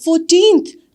14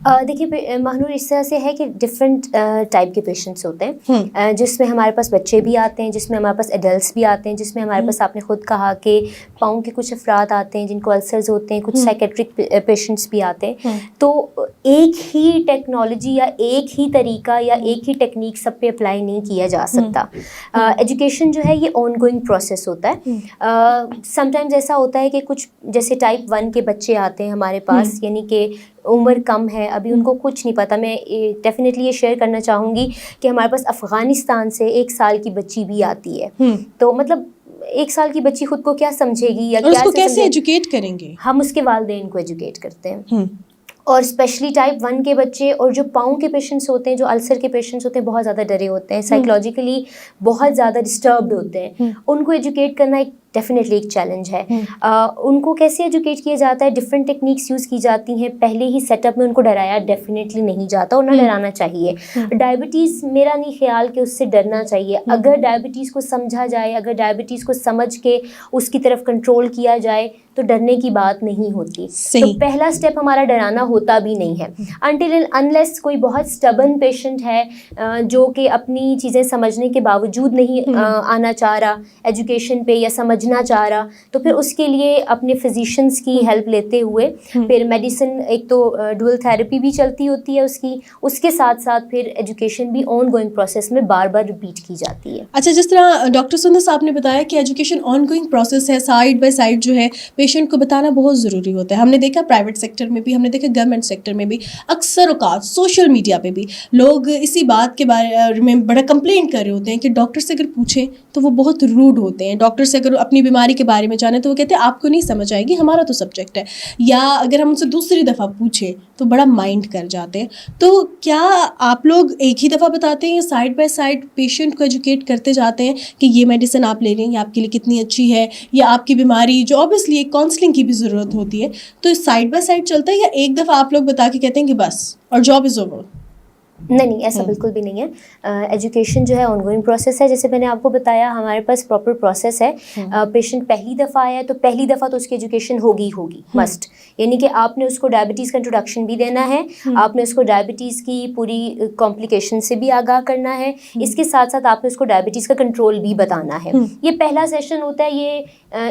دیکھیے مہنور، اس طرح سے ہے کہ ڈفرینٹ ٹائپ کے پیشنٹس ہوتے ہیں، جس میں ہمارے پاس بچے بھی آتے ہیں، جس میں ہمارے پاس ایڈلٹس بھی آتے ہیں، جس میں ہمارے پاس آپ نے خود کہا کہ پاؤں کے کچھ افراد آتے ہیں جن کو السرز ہوتے ہیں، کچھ سائکیٹرک پیشنٹس بھی آتے ہیں. تو ایک ہی ٹیکنالوجی یا ایک ہی طریقہ یا ایک ہی ٹیکنیک سب پہ اپلائی نہیں کیا جا سکتا. ایجوکیشن جو ہے یہ آن گوئنگ پروسیس ہوتا ہے. سم ٹائمز ایسا ہوتا ہے کہ کچھ جیسے ٹائپ 1 کے بچے آتے ہیں ہمارے پاس، یعنی کہ عمر کم ہے، ابھی ان کو کچھ نہیں پتہ. میں ڈیفینیٹلی یہ شیئر کرنا چاہوں گی کہ ہمارے پاس افغانستان سے 1 سال کی بچی بھی آتی ہے. تو مطلب 1 سال کی بچی خود کو کیا سمجھے گی یا کیا کیسے ایجوکیٹ کریں گے؟ ہم اس کے والدین کو ایجوکیٹ کرتے ہیں. اور اسپیشلی ٹائپ 1 کے بچے اور جو پاؤں کے پیشنٹس ہوتے ہیں، جو السر کے پیشنٹس ہوتے ہیں، بہت زیادہ ڈرے ہوتے ہیں، سائیکولوجیکلی بہت زیادہ ڈسٹربڈ ہوتے ہیں. ان کو ایجوکیٹ کرنا ایک ڈیفینیٹلی ایک چیلنج ہے. ان کو کیسے ایجوکیٹ کیا جاتا ہے؟ ڈفرینٹ ٹیکنیکس یوز کی جاتی ہیں. پہلے ہی سیٹ اپ میں ان کو ڈرایا ڈیفینیٹلی نہیں جاتا اور نہ ڈرانا چاہیے. ڈائبٹیز میرا نہیں خیال کہ اس سے ڈرنا چاہیے. اگر ڈائبٹیز کو سمجھا جائے، اگر ڈائبٹیز کو سمجھ کے اس کی طرف کنٹرول کیا جائے تو ڈرنے کی بات نہیں ہوتی. تو پہلا اسٹیپ ہمارا ڈرانا ہوتا بھی نہیں ہے. انٹل اینڈ انلیس کوئی بہت اسٹبن پیشنٹ ہے جو کہ اپنی چیزیں سمجھنے کے باوجود نہیں آنا چاہ رہا ایجوکیشن پہ یا سمجھنا چاہ رہا، تو پھر اس کے لیے اپنے فزیشینس کی ہیلپ لیتے ہوئے پھر میڈیسن، ایک تو ڈوئل تھراپی بھی چلتی ہوتی ہے اس کے ساتھ ساتھ پھر ایجوکیشن بھی آن گوئنگ پروسیس میں بار بار ریپیٹ کی جاتی ہے. اچھا، جس طرح ڈاکٹر سندس صاحب نے بتایا کہ ایجوکیشن آن گوئنگ پروسیس ہے، سائڈ بائی سائڈ جو ہے پیشنٹ کو بتانا بہت ضروری ہوتا ہے. ہم نے دیکھا پرائیویٹ سیکٹر میں بھی، ہم نے دیکھا گورنمنٹ سیکٹر میں بھی، اکثر اوقات سوشل میڈیا پہ بھی لوگ اسی بات کے بارے میں بڑا کمپلین کر رہے ہوتے ہیں کہ ڈاکٹر سے اگر پوچھیں تو وہ بہت روڈ ہوتے ہیں. ڈاکٹر سے اگر اپنی بیماری کے بارے میں جانیں تو وہ کہتے ہیں آپ کو نہیں سمجھ آئے گی، ہمارا تو سبجیکٹ ہے. یا اگر ہم ان سے دوسری دفعہ پوچھیں تو بڑا مائنڈ کر جاتے ہیں. تو کیا آپ لوگ ایک ہی دفعہ بتاتے ہیں یا سائڈ بائی سائڈ پیشنٹ کو ایجوکیٹ کرتے جاتے ہیں کہ یہ میڈیسن آپ لے لیں، یہ آپ کے لیے کتنی اچھی ہے، یا آپ کی بیماری جو اوبیسلی ایک کاؤنسلنگ کی بھی ضرورت ہوتی ہے، تو سائڈ بائی سائڈ چلتا ہے یا ایک دفعہ آپ لوگ بتا کے کہتے ہیں کہ بس اور جاب از اوور؟ نہیں، ایسا بالکل بھی نہیں ہے. ایجوکیشن جو ہے آن گوئنگ پروسیس ہے. جیسے میں نے آپ کو بتایا ہمارے پاس پراپر پروسیس ہے. پیشنٹ پہلی دفعہ آیا تو پہلی دفعہ تو اس کی ایجوکیشن ہوگی مسٹ. یعنی کہ آپ نے اس کو ڈائبٹیز کا انٹروڈکشن بھی دینا ہے، آپ نے اس کو ڈائبٹیز کی پوری کمپلیکیشن سے بھی آگاہ کرنا ہے، اس کے ساتھ ساتھ آپ نے اس کو ڈائبٹیز کا کنٹرول بھی بتانا ہے. یہ پہلا سیشن ہوتا ہے. یہ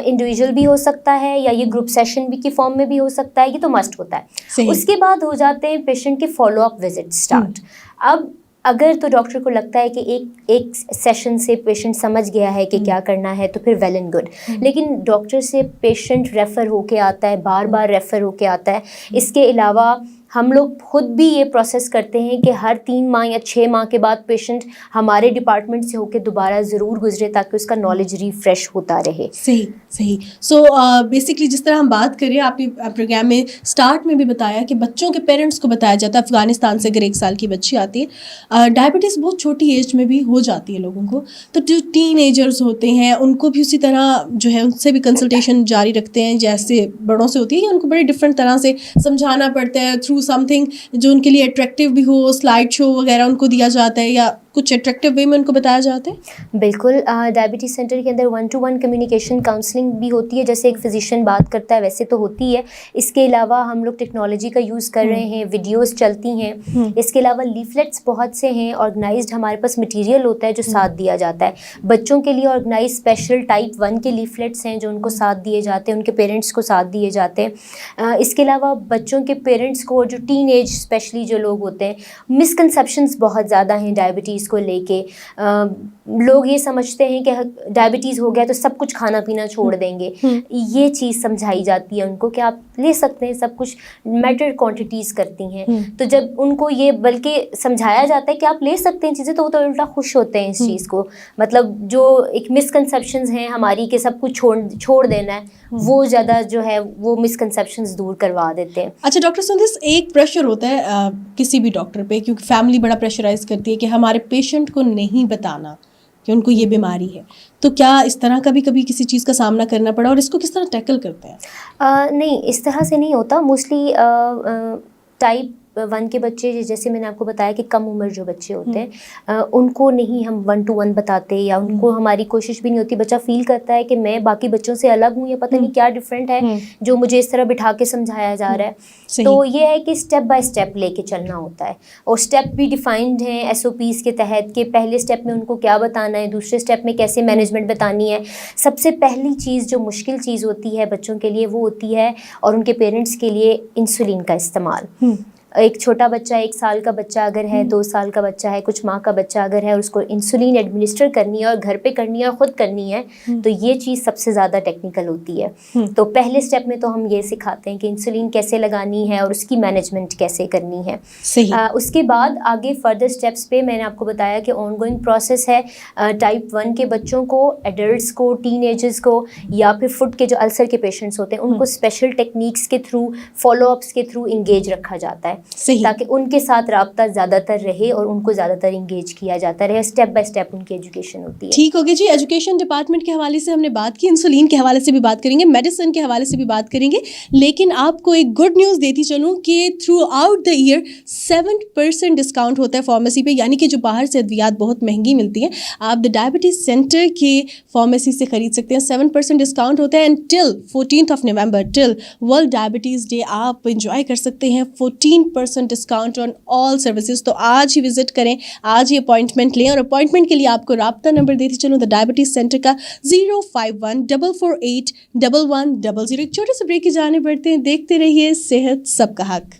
انڈیویجول بھی ہو سکتا ہے یا یہ گروپ سیشن بھی کی فارم میں بھی ہو سکتا ہے. یہ تو مسٹ ہوتا ہے. اس کے بعد ہو جاتے ہیں پیشنٹ کے فالو اپ وزٹ اسٹارٹ. اب اگر تو ڈاکٹر کو لگتا ہے کہ ایک سیشن سے پیشنٹ سمجھ گیا ہے کہ کیا کرنا ہے تو پھر ویل اینڈ گڈ. لیکن ڈاکٹر سے پیشنٹ ریفر ہو کے آتا ہے، بار بار ریفر ہو کے آتا ہے. اس کے علاوہ ہم لوگ خود بھی یہ پروسیس کرتے ہیں کہ ہر 3 ماہ یا 6 ماہ کے بعد پیشنٹ ہمارے ڈپارٹمنٹ سے ہو کے دوبارہ ضرور گزرے تاکہ اس کا نالج ریفریش ہوتا رہے. صحیح. سو بیسکلی جس طرح ہم بات کریں، آپ نے پروگرام میں اسٹارٹ میں بھی بتایا کہ بچوں کے پیرنٹس کو بتایا جاتا ہے. افغانستان سے اگر 1 سال کی بچی آتی ہے، ڈائبٹیز بہت چھوٹی ایج میں بھی ہو جاتی ہے لوگوں کو، تو جو ٹین ایجرز ہوتے ہیں ان کو بھی اسی طرح جو ہے ان سے بھی کنسلٹیشن جاری رکھتے ہیں جیسے بڑوں سے ہوتی ہے، یا ان کو بڑی ڈفرینٹ طرح سے سمجھانا پڑتا ہے تھرو سم تھنگ جو ان کے لیے اٹریکٹیو بھی ہو، سلائڈ شو وغیرہ ان کو دیا جاتا ہے یا کچھ اٹریکٹیو وے میں ان کو بتایا جاتا ہے؟ بالکل. ڈائبٹیز سینٹر کے اندر 1-to-1 کمیونیکیشن کاؤنسلنگ بھی ہوتی ہے. جیسے ایک فزیشین بات کرتا ہے ویسے تو ہوتی ہے. اس کے علاوہ ہم لوگ ٹیکنالوجی کا یوز کر رہے ہیں، ویڈیوز چلتی ہیں. اس کے علاوہ لیفلیٹس بہت سے ہیں، آرگنائزڈ ہمارے پاس مٹیریل ہوتا ہے جو ساتھ دیا جاتا ہے. بچوں کے لیے آرگنائز اسپیشل ٹائپ 1 کے لیفلیٹس ہیں جو ان کو ساتھ دیے جاتے ہیں، ان کے پیرنٹس کو ساتھ دیے جاتے ہیں. اس کے علاوہ بچوں کے پیرنٹس کو، جو ٹین ایج اسپیشلی جو لوگ ہوتے ہیں، مسکنسیپشنس بہت زیادہ ہیں ڈائبٹیز کو لے کے. لوگ یہ سمجھتے ہیں کہ ڈائبٹیز ہو گیا تو سب کچھ کھانا پینا چھوڑ دیں گے. یہ چیز سمجھائی جاتی ہے ان کو کہ آپ لے سکتے ہیں، سب کچھ میٹر کوانٹیٹیز کرتی ہیں. تو جب ان کو یہ بلکہ سمجھایا جاتا ہے کہ آپ لے سکتے ہیں چیزیں تو وہ تو الٹا خوش ہوتے ہیں اس چیز کو. مطلب جو ایک مسکنسیپشنز ہیں ہماری کہ سب کچھ چھوڑ دینا ہے، وہ زیادہ جو ہے وہ مسکنسیپشنز دور کروا دیتے ہیں. اچھا ڈاکٹر سندس، ایک پریشر ہوتا ہے کسی بھی ڈاکٹر پہ، کیونکہ فیملی بڑا پریشرائز کرتی ہے کہ ہمارے پیشنٹ کو نہیں بتانا کہ ان کو یہ بیماری ہے. تو کیا اس طرح کا بھی کبھی کسی چیز کا سامنا کرنا پڑا اور اس کو کس طرح ٹیکل کرتے ہیں؟ نہیں، اس طرح سے نہیں ہوتا. موسٹلی ٹائپ ون کے بچے جیسے میں نے آپ کو بتایا کہ کم عمر جو بچے ہوتے ہیں ان کو نہیں ہم 1 to 1 بتاتے, یا ان کو ہماری کوشش بھی نہیں ہوتی. بچہ فیل کرتا ہے کہ میں باقی بچوں سے الگ ہوں یا پتہ نہیں کیا ڈفرینٹ ہے جو مجھے اس طرح بٹھا کے سمجھایا جا رہا ہے. تو یہ ہے کہ اسٹیپ بائی اسٹیپ لے کے چلنا ہوتا ہے, اور اسٹیپ بھی ڈیفائنڈ ہیں SOPs کے تحت کہ پہلے اسٹیپ میں ان کو کیا بتانا ہے, دوسرے اسٹیپ میں کیسے مینجمنٹ بتانی ہے. سب سے پہلی چیز جو مشکل چیز ہوتی ہے بچوں کے لیے وہ ہوتی ہے, اور ان کے پیرنٹس کے لیے, انسولین کا استعمال. ایک چھوٹا بچہ 1 سال کا بچہ اگر ہے, 2 سال کا بچہ ہے, کچھ ماہ کا بچہ اگر ہے, اور اس کو انسولین ایڈمنسٹر کرنی ہے اور گھر پہ کرنی ہے اور خود کرنی ہے, تو یہ چیز سب سے زیادہ ٹیکنیکل ہوتی ہے. تو پہلے اسٹیپ میں تو ہم یہ سکھاتے ہیں کہ انسولین کیسے لگانی ہے اور اس کی مینجمنٹ کیسے کرنی ہے. اس کے بعد آگے فردر اسٹیپس پہ میں نے آپ کو بتایا کہ آن گوئنگ پروسیس ہے. ٹائپ 1 کے بچوں کو, ایڈلٹس کو, ٹین ایجرز کو, یا پھر فوڈ کے جو السر کے پیشنٹس ہوتے ہیں ان کو اسپیشل ٹیکنیکس کے تھرو, فالو اپس کے تھرو انگیج رکھا جاتا ہے, تاکہ ان کے ساتھ رابطہ زیادہ تر رہے اور ان کو زیادہ تر انگیج کیا جاتا رہے. اسٹیپ بائی اسٹیپ ان کی ایجوکیشن ہوتی ہے. ٹھیک ہو گیا جی. ایجوکیشن ڈپارٹمنٹ کے حوالے سے ہم نے بات کی, انسولین کے حوالے سے بھی بات کریں گے, میڈیسن کے حوالے سے بھی بات کریں گے, لیکن آپ کو ایک گڈ نیوز دیتی چلوں کہ throughout the year 7% discount ہوتا ہے فارمیسی پہ, یعنی کہ جو باہر سے ادویات بہت مہنگی ملتی ہیں آپ دا ڈائبٹیز سینٹر کے فارمیسی سے خرید سکتے ہیں. 7% ڈسکاؤنٹ ہوتا ہے, and till 14 November till world diabetes day آپ انجوائے کر سکتے ہیں 14% ڈسکاؤنٹ آن آل سروسز. تو آج ہی وزٹ کریں, آج ہی اپوائنٹمنٹ لیں, اور اپوائنٹمنٹ کے لیے آپ کو رابطہ نمبر دیتی چلوں دا ڈائبٹیز سینٹر کا 05144811100. ایک چھوٹے سے بریک کی جانب بڑھتے ہیں, دیکھتے رہیے صحت سب کا حق.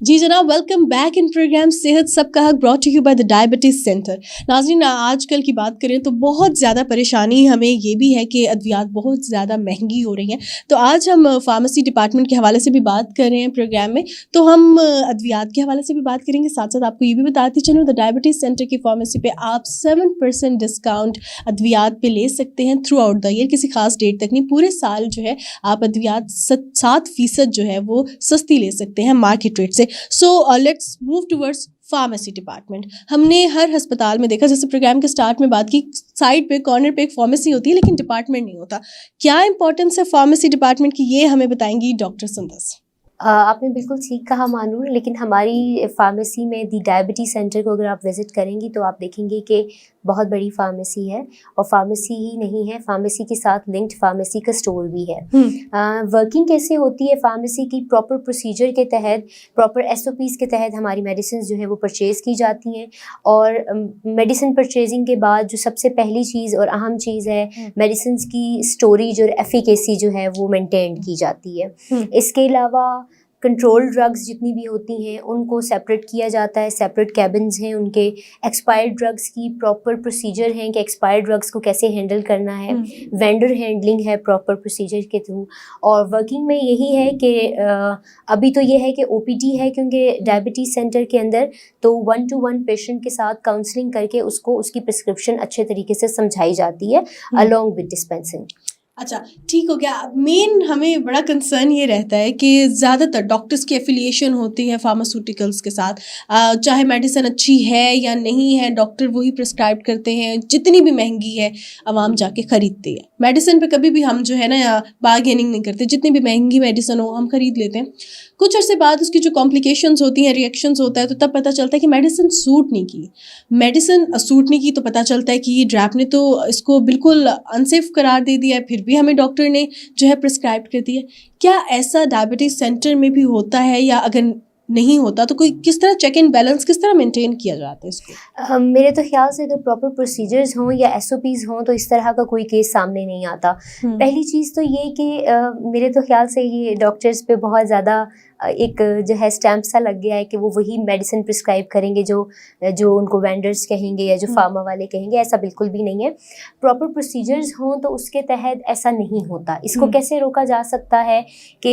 جی جناب, ویلکم بیک ان پروگرام صحت سب کا حق brought to you by the diabetes centre. ناظرین, آج کل کی بات کریں تو بہت زیادہ پریشانی ہمیں یہ بھی ہے کہ ادویات بہت زیادہ مہنگی ہو رہی ہیں. تو آج ہم فارمیسی ڈپارٹمنٹ کے حوالے سے بھی بات کر رہے ہیں پروگرام میں, تو ہم ادویات کے حوالے سے بھی بات کریں گے. ساتھ ساتھ آپ کو یہ بھی بتاتی چلوں دا ڈائبٹیز سینٹر کی فارمیسی پہ آپ 7% ڈسکاؤنٹ ادویات پہ لے سکتے ہیں تھرو آؤٹ دا ایئر, کسی خاص ڈیٹ تک نہیں, پورے سال جو ہے آپ ادویات 7% جو ہے وہ سستی لے سکتے ہیں مارکیٹ ریٹ سے. So let's move towards pharmacy department. ہم نے ہر ہسپتال میں دیکھا, جیسے پروگرام کے اسٹارٹ میں بات کی, سائڈ پہ کارنر پہ ایک فارمیسی ہوتی ہے لیکن ڈپارٹمنٹ نہیں ہوتا. کیا امپورٹنس ہے فارمیسی ڈپارٹمنٹ کی, یہ ہمیں بتائیں گی ڈاکٹر سندس. آپ نے بالکل ٹھیک کہا مانور, لیکن ہماری فارمیسی میں دی ڈائبٹیز سینٹر کو اگر آپ وزٹ کریں گی تو آپ دیکھیں گے کہ بہت بڑی فارمیسی ہے, اور فارمیسی ہی نہیں ہے, فارمیسی کے ساتھ لنکڈ فارمیسی کا اسٹور بھی ہے. ورکنگ کیسے ہوتی ہے فارمیسی کی؟ پراپر پروسیجر کے تحت, پراپر SOPs کے تحت ہماری میڈیسنز جو ہیں وہ پرچیز کی جاتی ہیں, اور میڈیسن پرچیزنگ کے بعد جو سب سے پہلی چیز اور اہم چیز ہے, میڈیسنز کی اسٹوریج اور ایفیکیسی جو ہے وہ مینٹین کی جاتی ہے. اس کے علاوہ کنٹرول ڈرگز جتنی بھی ہوتی ہیں ان کو سیپریٹ کیا جاتا ہے, سیپریٹ کیبنز ہیں ان کے. ایکسپائرڈ ڈرگز کی پراپر پروسیجر ہیں کہ ایکسپائرڈ ڈرگز کو کیسے ہینڈل کرنا ہے, وینڈر ہینڈلنگ ہے پراپر پروسیجر کے تھرو. اور ورکنگ میں یہی ہے کہ ابھی تو یہ ہے کہ OPD ہے کیونکہ ڈائبٹیز سینٹر کے اندر, تو 1 to 1 پیشنٹ کے ساتھ کاؤنسلنگ کر کے اس کو اس کی پرسکرپشن اچھے طریقے سے سمجھائی جاتی ہے along with dispensing. اچھا ٹھیک ہو گیا. مین ہمیں بڑا کنسرن یہ رہتا ہے کہ زیادہ تر ڈاکٹرس کی ایفیلیشن ہوتی ہے فارماسیوٹیکلس کے ساتھ, چاہے میڈیسن اچھی ہے یا نہیں ہے ڈاکٹر وہی پرسکرائب کرتے ہیں, جتنی بھی مہنگی ہے عوام جا کے خریدتی ہے. میڈیسن پہ کبھی بھی ہم جو ہے نا بارگیننگ نہیں کرتے, جتنی بھی مہنگی میڈیسن ہو ہم خرید لیتے ہیں. کچھ عرصے بعد اس کی جو کمپلیکیشنز ہوتی ہیں, ریئیکشنز ہوتا ہے, تو تب پتہ چلتا ہے کہ میڈیسن سوٹ نہیں کی. میڈیسن سوٹ نہیں کی تو پتہ چلتا ہے کہ یہ ڈرپ نے تو اس کو بالکل انسیف قرار دے دیا ہے, پھر بھی ہمیں ڈاکٹر نے جو ہے پرسکرائب کر دی ہے. کیا ایسا ڈائبٹیز سینٹر میں بھی ہوتا ہے, یا اگر نہیں ہوتا تو کوئی کس طرح چیک اینڈ بیلنس کس طرح مینٹین کیا جاتا ہے اس کو؟ میرے تو خیال سے اگر پراپر پروسیجرز ہوں یا SOPs ہوں تو اس طرح کا کوئی کیس سامنے نہیں آتا. پہلی چیز تو یہ کہ میرے تو خیال سے یہ ڈاکٹرز پہ بہت زیادہ ایک جو ہے اسٹیمپ سا لگ گیا ہے کہ وہ وہی میڈیسن پرسکرائب کریں گے جو ان کو وینڈرز کہیں گے یا جو فارما والے کہیں گے. ایسا بالکل بھی نہیں ہے. پراپر پروسیجرز ہوں تو اس کے تحت ایسا نہیں ہوتا. اس کو کیسے روکا جا سکتا ہے کہ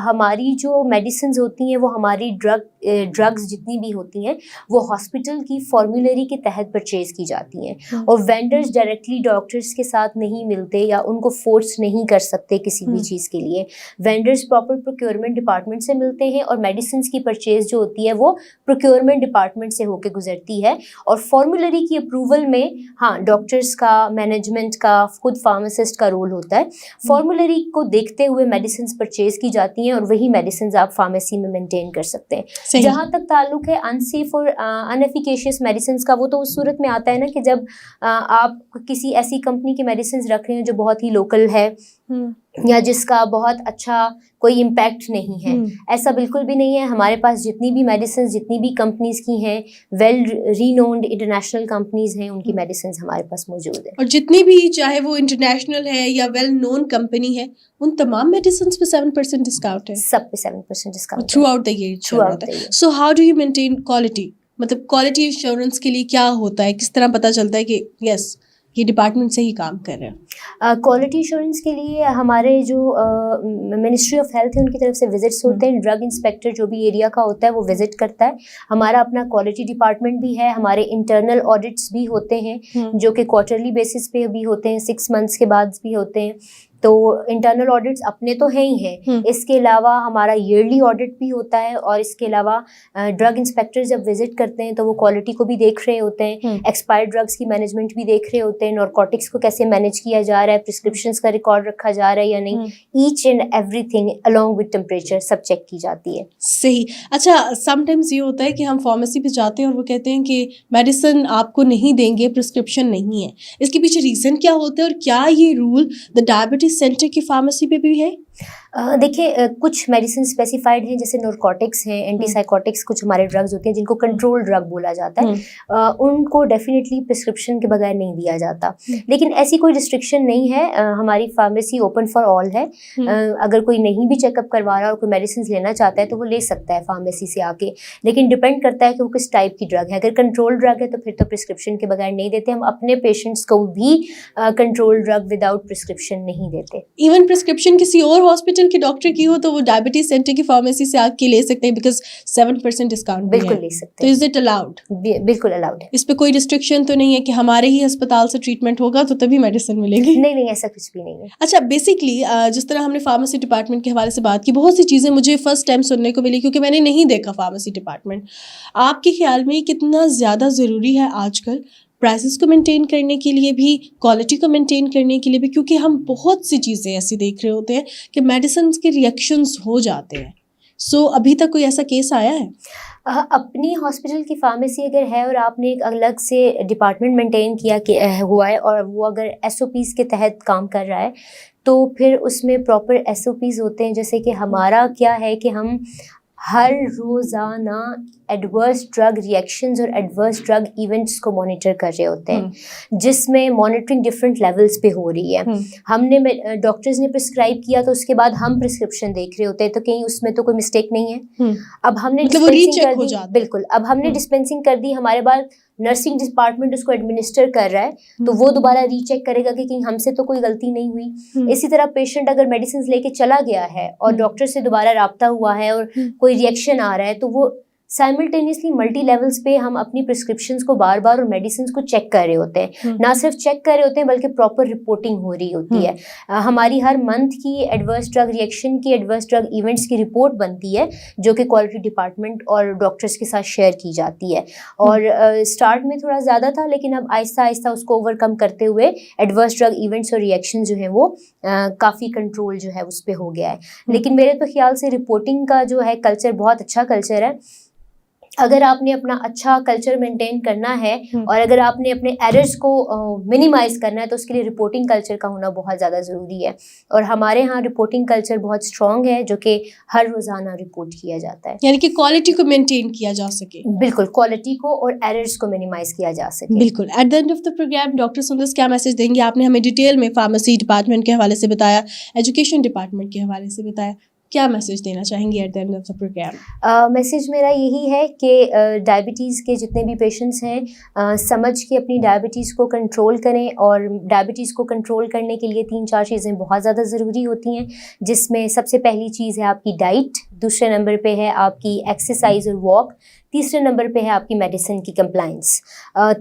ہماری جو میڈیسنز ہوتی ہیں وہ ہماری ڈرگز جتنی بھی ہوتی ہیں وہ ہاسپٹل کی فارمولری کے تحت پرچیز کی جاتی ہیں اور وینڈرز ڈائریکٹلی ڈاکٹرز کے ساتھ نہیں ملتے یا ان کو فورس نہیں کر سکتے کسی بھی چیز کے لیے. وینڈرز پراپر پروکیورمنٹ ڈپارٹمنٹ سے ملتے ہیں اور میڈیسنز کی پرچیز جو ہوتی ہے وہ پروکیورمنٹ ڈپارٹمنٹ سے ہو کے گزرتی ہے اور فارمولری کی اپروول میں ہاں ڈاکٹرز کا، مینجمنٹ کا، خود فارماسسٹ کا رول ہوتا ہے. فارمولری کو دیکھتے ہوئے میڈیسنز پرچیز کی جاتی ہیں اور وہی میڈیسنز آپ فارمیسی میں مینٹین کر سکتے ہیں. جہاں تک تعلق ہے انسیف اور انیفیکیشیس میڈیسنز کا، وہ تو اس صورت میں آتا ہے نا کہ جب آپ کسی ایسی کمپنی کی میڈیسنز رکھ رہے ہیں جو بہت ہی لوکل ہے یا جس کا بہت اچھا کوئی امپیکٹ نہیں ہے. ایسا بالکل بھی نہیں ہے. ہمارے پاس جتنی بھی میڈیسنز جتنی بھی کمپنیز کی ہیں ویل رینونڈ انٹرنیشنل کمپنیز ہیں ان کی میڈیسنز ہمارے پاس موجود ہیں. اور جتنی بھی چاہے وہ انٹرنیشنل ہے یا ویل نون کمپنی ہے ان تمام میڈیسنز پہ 7% ڈسکاؤنٹ ہے. سب پہ 7% discount throughout the year. So how do you maintain quality? مطلب کوالٹی انشورنس کے لیے کیا ہوتا ہے؟ کس طرح پتہ چلتا ہے کہ یس یہ ڈپارٹمنٹ سے ہی کام کر رہے ہیں؟ کوالٹی انشورنس کے لیے ہمارے جو منسٹری آف ہیلتھ ہے ان کی طرف سے وزٹس ہوتے ہیں. ڈرگ انسپیکٹر جو بھی ایریا کا ہوتا ہے وہ وزٹ کرتا ہے. ہمارا اپنا کوالٹی ڈپارٹمنٹ بھی ہے. ہمارے انٹرنل آڈٹس بھی ہوتے ہیں جو کہ کوارٹرلی بیسس پہ بھی ہوتے ہیں, 6 months کے بعد بھی ہوتے ہیں. تو انٹرنل آڈٹس اپنے تو ہیں ہی ہیں. اس کے علاوہ ہمارا ایئرلی آڈٹ بھی ہوتا ہے اور اس کے علاوہ ڈرگ انسپیکٹر جب وزٹ کرتے ہیں تو وہ کوالٹی کو بھی دیکھ رہے ہوتے ہیں, ایکسپائرڈ ڈرگس کی مینجمنٹ بھی دیکھ رہے ہوتے ہیں, نارکوٹکس کو کیسے مینیج کیا جا رہا ہے, پرسکرپشنس کا ریکارڈ رکھا جا رہا ہے یا نہیں. Each and everything along with temperature سب چیک کی جاتی ہے. صحیح. اچھا, سم ٹائمز یہ ہوتا ہے کہ ہم فارمیسی پہ جاتے ہیں اور وہ کہتے ہیں کہ میڈیسن آپ کو نہیں دیں گے, پرسکرپشن نہیں ہے. اس کے پیچھے ریزن کیا ہوتا ہے اور کیا یہ رول دا ڈائبٹیز سینٹر کی فارمیسی پہ بھی ہے؟ دیکھیے کچھ میڈیسن اسپیسیفائڈ ہیں جیسے نارکوٹکس ہیں, اینٹی سائیکوٹکس, کچھ ہمارے ڈرگز ہوتے ہیں جن کو کنٹرول ڈرگ بولا جاتا ہے. ان کو ڈیفینیٹلی پرسکرپشن کے بغیر نہیں دیا جاتا. لیکن ایسی کوئی ریسٹرکشن نہیں ہے. ہماری فارمیسی اوپن فار آل ہے. اگر کوئی نہیں بھی چیک اپ کروا رہا اور کوئی میڈیسنز لینا چاہتا ہے تو وہ لے سکتا ہے فارمیسی سے آ کے. لیکن ڈپینڈ کرتا ہے کہ وہ کس ٹائپ کی ڈرگ ہے. اگر کنٹرول ڈرگ ہے تو پھر تو پرسکرپشن کے بغیر نہیں دیتے. ہم اپنے پیشنٹس کو بھی کنٹرول ڈرگ وداؤٹ پرسکرپشن نہیں دیتے. ایون پرسکرپشن کسی اور ہاسپٹل کے ڈاکٹر کی ہو تو وہ ڈائبٹیز سینٹر کی فارمیسی سے آ کے لے سکتے ہیں بیکاز 7% ڈسکاؤنٹ. بالکل لے سکتے ہیں. تو از اٹ الاؤڈ؟ بالکل الاؤڈ ہے. اس پہ کوئی ریسٹرکشن تو نہیں ہے کہ ہمارے ہی ہسپتال سے ٹریٹمنٹ ہوگا تو تبھی میڈیسن ملے گی؟ نہیں, ایسا کچھ بھی نہیں ہے. اچھا, بیسکلی جس طرح ہم نے فارمیسی ڈپارٹمنٹ کے حوالے سے بات کی, بہت سی چیزیں مجھے فرسٹ ٹائم سننے کو ملی کیونکہ میں نے نہیں دیکھا فارمیسی ڈپارٹمنٹ. آپ کے خیال میں کتنا زیادہ ضروری ہے آج کل پرائسز کو مینٹین کرنے کے لیے بھی, کوالٹی کو مینٹین کرنے کے لیے بھی, کیونکہ ہم بہت سی چیزیں ایسی دیکھ رہے ہوتے ہیں کہ میڈیسنس کے ریئیکشنز ہو جاتے ہیں. سو ابھی تک کوئی ایسا کیس آیا ہے؟ اپنی ہاسپٹل کی فارمیسی اگر ہے اور آپ نے ایک الگ سے ڈپارٹمنٹ مینٹین کیا ہوا ہے اور وہ اگر SOPs کے تحت کام کر رہا ہے تو پھر اس میں پراپر SOPs ہوتے ہیں. جیسے کہ ہمارا کیا ہے کہ ہم ہر روزانہ ایڈورس ڈرگ ریئیکشنز اور ایڈورس ڈرگ ایونٹس کو مانیٹر کر رہے ہوتے ہیں جس میں مانیٹرنگ ڈفرینٹ لیولس پہ ہو رہی ہے. ہم نے ڈاکٹرز نے پرسکرائب کیا تو اس کے بعد ہم پرسکرپشن دیکھ رہے ہوتے ہیں تو کہیں اس میں تو کوئی مسٹیک نہیں ہے. اب ہم نے ڈسپینسنگ کر دی, بالکل اب ہم نے ڈسپینسنگ کر دی, ہمارے بعد نرسنگ ڈپارٹمنٹ اس کو ایڈمنسٹر کر رہا ہے تو وہ دوبارہ ری چیک کرے گا کہ کہیں ہم سے تو کوئی غلطی نہیں ہوئی. اسی طرح پیشنٹ اگر میڈیسنز لے کے چلا گیا ہے اور ڈاکٹر سے دوبارہ رابطہ ہوا ہے اور کوئی ریئیکشن آ رہا ہے تو وہ سائملٹینیسلی ملٹی لیولس پہ ہم اپنی پرسکرپشنس کو بار بار اور میڈیسنس کو چیک کر رہے ہوتے ہیں. نہ صرف چیک کر رہے ہوتے ہیں بلکہ پراپر رپورٹنگ ہو رہی ہوتی ہے. ہماری ہر منتھ کی ایڈورس ڈرگ ریئیکشن کی, ایڈورس ڈرگ ایونٹس کی رپورٹ بنتی ہے جو کہ کوالٹی ڈپارٹمنٹ اور ڈاکٹرس کے ساتھ شیئر کی جاتی ہے. اور اسٹارٹ میں تھوڑا زیادہ تھا لیکن اب آہستہ آہستہ اس کو اوور کم کرتے ہوئے ایڈورس ڈرگ ایونٹس اور ریئیکشن جو ہیں وہ کافی کنٹرول جو ہے اس پہ ہو گیا ہے. لیکن میرے تو خیال سے رپورٹنگ کا جو ہے کلچر بہت اچھا کلچر ہے. اگر آپ نے اپنا اچھا کلچر مینٹین کرنا ہے اور اگر آپ نے اپنے ایررز کو منیمائز کرنا ہے تو اس کے لیے رپورٹنگ کلچر کا ہونا بہت زیادہ ضروری ہے. اور ہمارے ہاں رپورٹنگ کلچر بہت اسٹرانگ ہے جو کہ ہر روزانہ رپورٹ کیا جاتا ہے. یعنی کہ کوالٹی کو مینٹین کیا جا سکے. بالکل, کوالٹی کو اور ایررز کو منیمائز کیا جا سکے. بالکل. At the end of the programme doctor Sundas کیا میسج دیں گے؟ آپ نے ہمیں ڈیٹیل میں فارمیسی ڈپارٹمنٹ کے حوالے سے بتایا, ایجوکیشن ڈپارٹمنٹ کے حوالے سے بتایا, کیا میسج دینا چاہیں گے at the end of the programme? Message میرا یہی ہے کہ ڈائبٹیز کے جتنے بھی پیشنٹس ہیں سمجھ کے اپنی ڈائبٹیز کو کنٹرول کریں, اور ڈائبٹیز کو کنٹرول کرنے کے لیے 3-4 چیزیں بہت زیادہ ضروری ہوتی ہیں, جس میں سب سے پہلی چیز ہے آپ کی ڈائٹ, دوسرے نمبر پہ ہے آپ کی ایکسرسائز اور واک, تیسرے نمبر پہ ہے آپ کی میڈیسن کی کمپلائنس.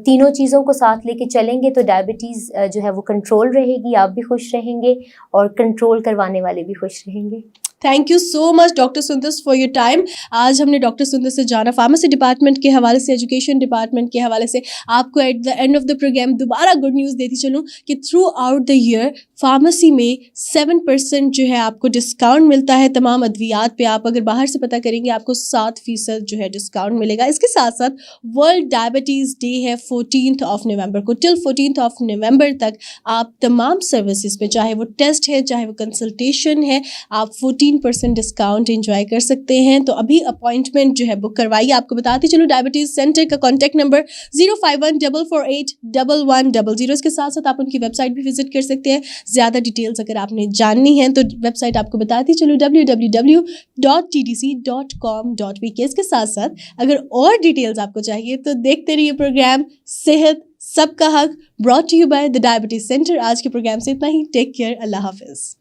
تینوں چیزوں کو ساتھ لے کے چلیں گے تو ڈائبٹیز جو ہے وہ کنٹرول رہے گی, آپ بھی خوش رہیں گے اور کنٹرول کروانے والے بھی خوش رہیں گے. Thank you so much doctor سندس فار یور ٹائم. آج ہم نے ڈاکٹر سندس سے جانا فارمیسی ڈپارٹمنٹ کے حوالے سے, ایجوکیشن ڈپارٹمنٹ کے حوالے سے. آپ کو at the end of the programme دوبارہ گڈ نیوز دیتی چلوں کہ throughout the year pharmacy میں 7% جو ہے آپ کو ڈسکاؤنٹ ملتا ہے تمام ادویات پہ. آپ اگر باہر سے پتہ کریں گے آپ کو 7% جو ہے ڈسکاؤنٹ ملے گا. اس کے ساتھ ساتھ ورلڈ ڈائبٹیز ڈے ہے 14 نومبر کو. ٹل 14 نومبر تک آپ تمام سروسز پہ, چاہے وہ ٹیسٹ ہے چاہے وہ کنسلٹیشن ہے, آپ 14% ڈسکاؤنٹ انجوائے کر سکتے ہیں. تو ابھی اپوائنٹمنٹ جو ہے بک کروائیے. آپ کو بتاتی چلو ڈائبٹیز سینٹر کا کانٹیکٹ نمبر 05144811100. اس کے ساتھ ساتھ آپ ان کی ویب سائٹ بھی وزٹ کر سکتے ہیں. زیادہ ڈیٹیلز اگر آپ نے جاننی ہے تو ویب سائٹ آپ کو بتاتی چلو www.tdc.com.vk. اس کے ساتھ ساتھ اگر اور ڈیٹیلز آپ کو چاہیے تو دیکھتے رہیے پروگرام صحت سب کا حق, brought to you by the diabetes centre. آج کے پروگرام سے اتنا ہی. Take care. اللہ حافظ.